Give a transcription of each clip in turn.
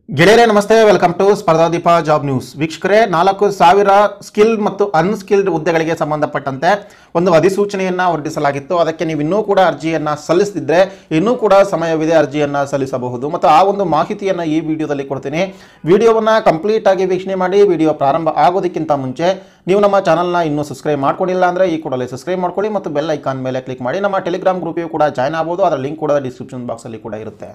ಗೆಳೆಯರೇ ನಮಸ್ತೆ, welcome to Spardhadeepa job news. ವೀಕ್ಷಕರೇ, 4,000 ಸ್ಕಿಲ್ಡ್ ಮತ್ತು ಅನ್ಸ್ಕಿಲ್ಡ್ ಹುದ್ದೆಗಳಿಗೆ ಸಂಬಂಧಪಟ್ಟಂತೆ ಒಂದು ಅಧಿಸೂಚನೆಯನ್ನು ಹೊರಡಿಸಲಾಗಿತ್ತು. ಅದಕ್ಕೆ ನೀವು ಇನ್ನೂ ಕೂಡ ಅರ್ಜಿಯನ್ನು ಸಲ್ಲಿಸದಿದ್ದರೆ ಇನ್ನೂ ಕೂಡ ಸಮಯವಿದೆ, ಅರ್ಜಿಯನ್ನು ಸಲ್ಲಿಸಬಹುದು. ಮತ್ತು ಆ ಒಂದು ಮಾಹಿತಿಯನ್ನು ಈ ವಿಡಿಯೋದಲ್ಲಿ ಕೊಡ್ತೀನಿ. ವಿಡಿಯೋವನ್ನು ಕಂಪ್ಲೀಟ್ ಆಗಿ ವೀಕ್ಷಣೆ ಮಾಡಿ. ವಿಡಿಯೋ ಪ್ರಾರಂಭ ಆಗೋದಕ್ಕಿಂತ ಮುಂಚೆ ನೀವು ನಮ್ಮ ಚಾನಲ್ನ ಇನ್ನೂ ಸಬ್ಸ್ಕ್ರೈಬ್ ಮಾಡ್ಕೊಂಡಿಲ್ಲ ಅಂದರೆ ಈ ಕೂಡಲೇ ಸಬ್ಸ್ಕ್ರೈಬ್ ಮಾಡ್ಕೊಳ್ಳಿ ಮತ್ತು ಬೆಲ್ ಐಕಾನ್ ಮೇಲೆ ಕ್ಲಿಕ್ ಮಾಡಿ. ನಮ್ಮ ಟೆಲಿಗ್ರಾಮ್ ಗ್ರೂಪಿಗೂ ಕೂಡ ಜಾಯ್ನ್ ಆಗ್ಬೋದು. ಅದರ ಲಿಂಕ್ ಕೂಡ ಡಿಸ್ಕ್ರಿಪ್ಷನ್ ಬಾಕ್ಸಲ್ಲಿ ಕೂಡ ಇರುತ್ತೆ.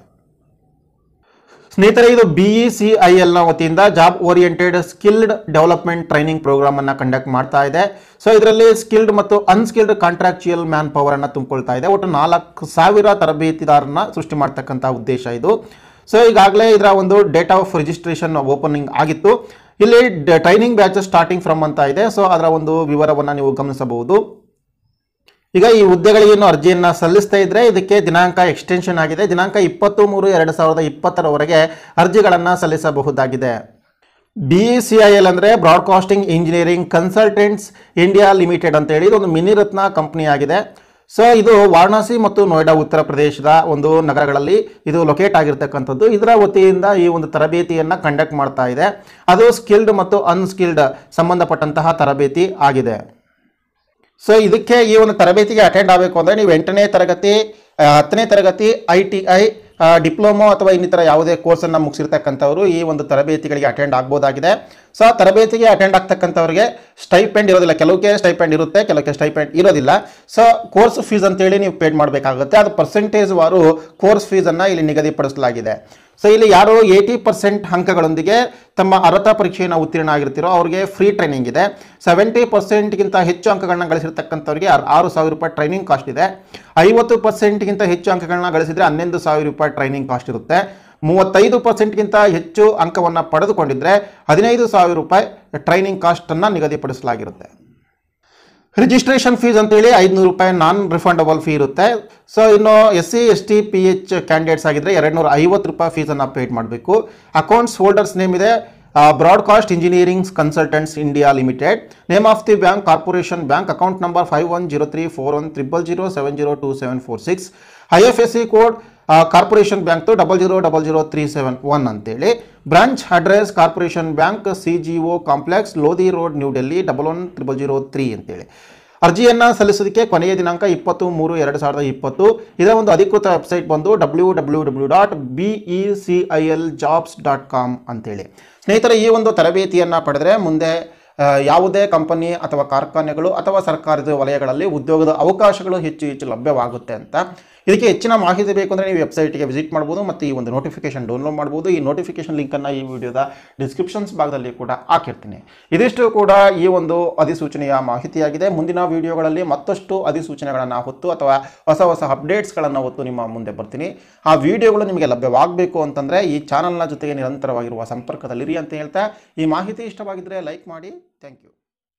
ಸ್ನೇಹಿತರೆ, ಇದು BECIL ನ ವತಿಯಿಂದ job oriented skilled development training program ಅನ್ನು ಕಂಡಕ್ಟ್ ಮಾಡ್ತಾ ಇದೆ. ಸೊ ಇದರಲ್ಲಿ ಸ್ಕಿಲ್ಡ್ ಮತ್ತು ಅನ್ಸ್ಕಿಲ್ಡ್ ಕಾಂಟ್ರಾಕ್ಚುಯಲ್ ಮ್ಯಾನ್ ಪವರ್ ಅನ್ನು ತುಂಬಿಕೊಳ್ತಾ ಇದೆ. ಒಟ್ಟು 4,000 ತರಬೇತಿದಾರರನ್ನ ಸೃಷ್ಟಿ ಮಾಡ್ತಕ್ಕಂಥ ಉದ್ದೇಶ ಇದು. ಸೊ ಈಗಾಗಲೇ ಇದರ ಒಂದು ಡೇಟ್ ಆಫ್ ರಿಜಿಸ್ಟ್ರೇಷನ್ ಓಪನಿಂಗ್ ಆಗಿತ್ತು. ಇಲ್ಲಿ ಟ್ರೈನಿಂಗ್ ಬ್ಯಾಚಸ್ ಸ್ಟಾರ್ಟಿಂಗ್ ಫ್ರಮ್ ಅಂತ ಇದೆ. ಸೊ ಅದರ ಒಂದು ವಿವರವನ್ನು ನೀವು ಗಮನಿಸಬಹುದು. ಈಗ ಈ ಹುದ್ದೆಗಳಿಗೆ ಅರ್ಜಿಯನ್ನು ಸಲ್ಲಿಸ್ತಾ ಇದ್ರೆ ಇದಕ್ಕೆ ದಿನಾಂಕ ಎಕ್ಸ್ಟೆನ್ಷನ್ ಆಗಿದೆ. ದಿನಾಂಕ 23/2/2020 ಅರ್ಜಿಗಳನ್ನು ಸಲ್ಲಿಸಬಹುದಾಗಿದೆ. BECIL ಅಂದರೆ broadcasting engineering consultants India limited ಅಂತೇಳಿ ಇದೊಂದು ಮಿನಿ ರತ್ನ ಕಂಪನಿ ಆಗಿದೆ. ಸೊ ಇದು ವಾರಣಾಸಿ ಮತ್ತು ನೋಯ್ಡಾ ಉತ್ತರ ಪ್ರದೇಶದ ಒಂದು ನಗರಗಳಲ್ಲಿ ಇದು ಲೊಕೇಟ್ ಆಗಿರ್ತಕ್ಕಂಥದ್ದು. ಇದರ ವತಿಯಿಂದ ಈ ಒಂದು ತರಬೇತಿಯನ್ನು ಕಂಡಕ್ಟ್ ಮಾಡ್ತಾ ಇದೆ. ಅದು ಸ್ಕಿಲ್ಡ್ ಮತ್ತು ಅನ್ಸ್ಕಿಲ್ಡ್ ಸಂಬಂಧಪಟ್ಟಂತಹ ತರಬೇತಿ ಆಗಿದೆ. ಸೊ ಇದಕ್ಕೆ ಈ ಒಂದು ತರಬೇತಿಗೆ ಅಟೆಂಡ್ ಆಗಬೇಕು ಅಂದರೆ ನೀವು 8ನೇ ತರಗತಿ 10ನೇ ತರಗತಿ ITI ಡಿಪ್ಲೊಮೊ ಅಥವಾ ಇನ್ನಿತರ ಯಾವುದೇ ಕೋರ್ಸನ್ನು ಮುಗಿಸಿರ್ತಕ್ಕಂಥವ್ರು ಈ ಒಂದು ತರಬೇತಿಗಳಿಗೆ ಅಟೆಂಡ್ ಆಗ್ಬೋದಾಗಿದೆ. ಸೊ ತರಬೇತಿಗೆ ಅಟೆಂಡ್ ಆಗ್ತಕ್ಕಂಥವ್ರಿಗೆ ಸ್ಟೈಪೆಂಡ್ ಇರೋದಿಲ್ಲ. ಕೆಲವಕ್ಕೆ ಸ್ಟೈಪೆಂಡ್ ಇರುತ್ತೆ, ಕೆಲವಕ್ಕೆ ಸ್ಟೈಪೆಂಡ್ ಇರೋದಿಲ್ಲ. ಸೊ ಕೋರ್ಸ್ ಫೀಸ್ ಅಂತೇಳಿ ನೀವು ಪೇಡ್ ಮಾಡಬೇಕಾಗುತ್ತೆ. ಅದು ಪರ್ಸೆಂಟೇಜ್ ವಾರು ಕೋರ್ಸ್ ಫೀಸನ್ನು ಇಲ್ಲಿ ನಿಗದಿಪಡಿಸಲಾಗಿದೆ. ಸೊ ಇಲ್ಲಿ ಯಾರು 80% ಅಂಕಗಳೊಂದಿಗೆ ತಮ್ಮ ಅರ್ಹತಾ ಪರೀಕ್ಷೆಯನ್ನು ಉತ್ತೀರ್ಣ ಆಗಿರ್ತೀರೋ ಅವ್ರಿಗೆ ಫ್ರೀ ಟ್ರೈನಿಂಗ್ ಇದೆ. 70%ಗಿಂತ ಹೆಚ್ಚು ಅಂಕಗಳನ್ನ ಗಳಿಸಿರ್ತಕ್ಕಂಥವ್ರಿಗೆ 6,000 ರೂಪಾಯಿ ಟ್ರೈನಿಂಗ್ ಕಾಸ್ಟ್ ಇದೆ. 50%ಗಿಂತ ಹೆಚ್ಚು ಅಂಕಗಳನ್ನ ಗಳಿಸಿದರೆ 11,000 ರೂಪಾಯಿ ಟ್ರೈನಿಂಗ್ ಕಾಸ್ಟ್ ಇರುತ್ತೆ. 35%ಗಿಂತ ಹೆಚ್ಚು ಅಂಕವನ್ನು ಪಡೆದುಕೊಂಡಿದ್ರೆ 15,000 ರೂಪಾಯಿ ಟ್ರೈನಿಂಗ್ ಕಾಸ್ಟನ್ನು ನಿಗದಿಪಡಿಸಲಾಗಿರುತ್ತೆ. ರಿಜಿಸ್ಟ್ರೇಷನ್ ಫೀಸ್ ಅಂತೇಳಿ 500 ರೂಪಾಯಿ ನಾನ್ ರಿಫಂಡಬಲ್ ಫೀ ಇರುತ್ತೆ. ಸೊ ಇನ್ನು SC ST PH ಕ್ಯಾಂಡಿಡೇಟ್ಸ್ ಆಗಿದ್ರೆ 250 ರೂಪಾಯಿ ಫೀಸನ್ನು ಪೇಡ್ ಮಾಡಬೇಕು. ಅಕೌಂಟ್ಸ್ ಹೋಲ್ಡರ್ಸ್ ನೇಮ್ ಇದೆ broadcast engineering consultants India limited. Name of the bank corporation bank. Account number 51034100070746. IFSC code corporation ಬ್ಯಾಂಕ್ದು 00000371 ಅಂತೇಳಿ. Branch address corporation bank CGO complex Lodhi road new Delhi 110003 ಅಂತೇಳಿ. ಅರ್ಜಿಯನ್ನು ಸಲ್ಲಿಸೋದಕ್ಕೆ ಕೊನೆಯ ದಿನಾಂಕ 23/2/2020. ಇದರ ಒಂದು ಅಧಿಕೃತ ವೆಬ್ಸೈಟ್ ಬಂದು www.beciljobs.com ಅಂತೇಳಿ. ಸ್ನೇಹಿತರೆ, ಈ ಒಂದು ತರಬೇತಿಯನ್ನು ಪಡೆದರೆ ಮುಂದೆ ಯಾವುದೇ ಕಂಪನಿ ಅಥವಾ ಕಾರ್ಖಾನೆಗಳು ಅಥವಾ ಸರ್ಕಾರದ ವಲಯಗಳಲ್ಲಿ ಉದ್ಯೋಗದ ಅವಕಾಶಗಳು ಹೆಚ್ಚು ಲಭ್ಯವಾಗುತ್ತೆ ಅಂತ. ಇದಕ್ಕೆ ಹೆಚ್ಚಿನ ಮಾಹಿತಿ ಬೇಕು ಅಂದರೆ ನೀವು ವೆಬ್ಸೈಟ್ಗೆ ವಿಸಿಟ್ ಮಾಡ್ಬೋದು ಮತ್ತು ಈ ಒಂದು ನೋಟಿಫಿಕೇಶನ್ ಡೌನ್ಲೋಡ್ ಮಾಡ್ಬೋದು. ಈ ನೋಟಿಫಿಕೇಶನ್ ಲಿಂಕನ್ನು ಈ ವಿಡಿಯೋದ ಡಿಸ್ಕ್ರಿಪ್ಷನ್ಸ್ ಭಾಗದಲ್ಲಿ ಕೂಡ ಹಾಕಿರ್ತೀನಿ. ಇದಿಷ್ಟು ಕೂಡ ಈ ಒಂದು ಅಧಿಸೂಚನೆಯ ಮಾಹಿತಿಯಾಗಿದೆ. ಮುಂದಿನ ವಿಡಿಯೋಗಳಲ್ಲಿ ಮತ್ತಷ್ಟು ಅಧಿಸೂಚನೆಗಳನ್ನು ಹೊತ್ತು ಅಥವಾ ಹೊಸ ಅಪ್ಡೇಟ್ಸ್ಗಳನ್ನು ಹೊತ್ತು ನಿಮ್ಮ ಮುಂದೆ ಬರ್ತೀನಿ. ಆ ವಿಡಿಯೋಗಳು ನಿಮಗೆ ಲಭ್ಯವಾಗಬೇಕು ಅಂತಂದರೆ ಈ ಚಾನಲ್ನ ಜೊತೆಗೆ ನಿರಂತರವಾಗಿರುವ ಸಂಪರ್ಕದಲ್ಲಿರಿ ಅಂತ ಹೇಳ್ತಾ, ಈ ಮಾಹಿತಿ ಇಷ್ಟವಾಗಿದ್ದರೆ ಲೈಕ್ ಮಾಡಿ. Thank you.